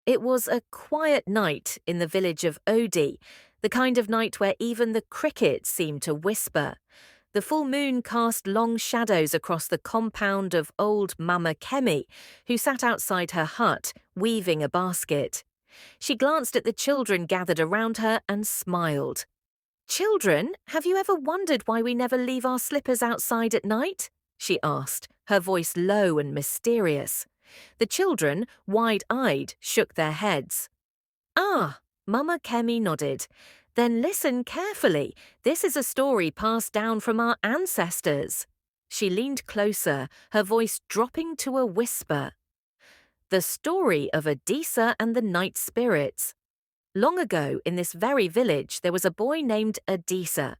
It was a quiet night in the village of Odie, the kind of night where even the crickets seemed to whisper. The full moon cast long shadows across the compound of old Mama Kemi, who sat outside her hut, weaving a basket. She glanced at the children gathered around her and smiled. "Children, have you ever wondered why we never leave our slippers outside at night?" she asked, her voice low and mysterious. The children, wide-eyed, shook their heads. "Ah," Mama Kemi nodded. "Then listen carefully. This is a story passed down from our ancestors." She leaned closer, her voice dropping to a whisper. The story of Adisa and the night spirits. Long ago, in this very village, there was a boy named Adisa.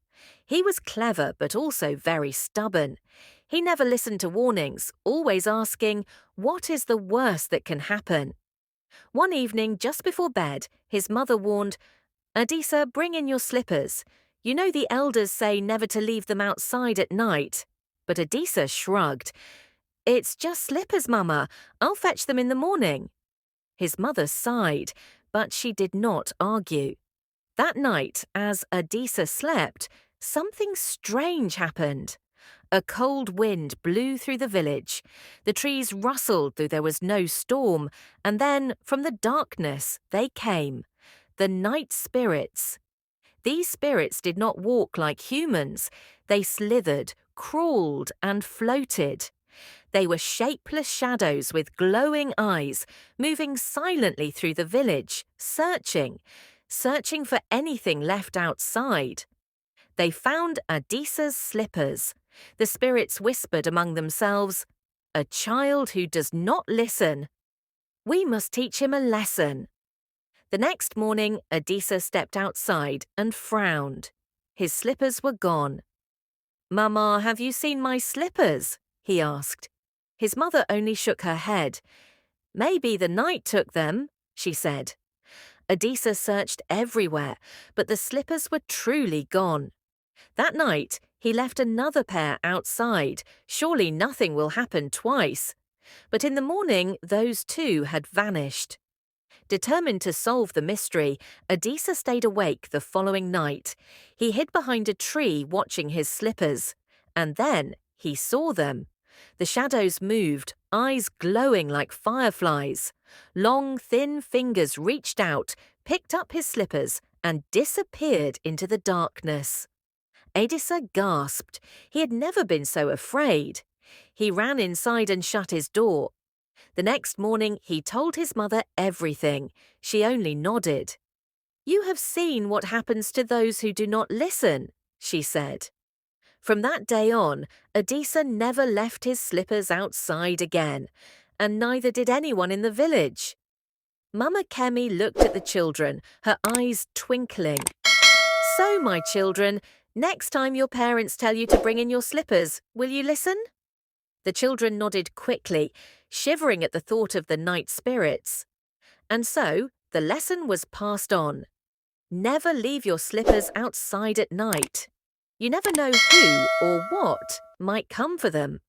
He was clever, but also very stubborn. He never listened to warnings, always asking, "What is the worst that can happen?" One evening, just before bed, his mother warned, "Adisa, bring in your slippers. You know the elders say never to leave them outside at night." But Adisa shrugged. "It's just slippers, Mama. I'll fetch them in the morning." His mother sighed, but she did not argue. That night, as Adisa slept, something strange happened. A cold wind blew through the village. The trees rustled though there was no storm, and then, from the darkness, they came. The night spirits. These spirits did not walk like humans. They slithered, crawled, and floated. They were shapeless shadows with glowing eyes, moving silently through the village, searching for anything left outside. They found Adisa's slippers. The spirits whispered among themselves, "A child who does not listen. We must teach him a lesson." The next morning, Adisa stepped outside and frowned. His slippers were gone. "Mama, have you seen my slippers?" he asked. His mother only shook her head. "Maybe the night took them," she said. Adisa searched everywhere, but the slippers were truly gone. That night, he left another pair outside. Surely nothing will happen twice. But in the morning, those two had vanished. Determined to solve the mystery, Adisa stayed awake the following night. He hid behind a tree watching his slippers. And then he saw them. The shadows moved, eyes glowing like fireflies. Long, thin fingers reached out, picked up his slippers, and disappeared into the darkness. Adisa gasped. He had never been so afraid. He ran inside and shut his door. The next morning, he told his mother everything. She only nodded. "You have seen what happens to those who do not listen," she said. From that day on, Adisa never left his slippers outside again, and neither did anyone in the village. Mama Kemi looked at the children, her eyes twinkling. "So, my children, next time your parents tell you to bring in your slippers, will you listen?" The children nodded quickly, shivering at the thought of the night spirits. And so, the lesson was passed on. Never leave your slippers outside at night. You never know who or what might come for them.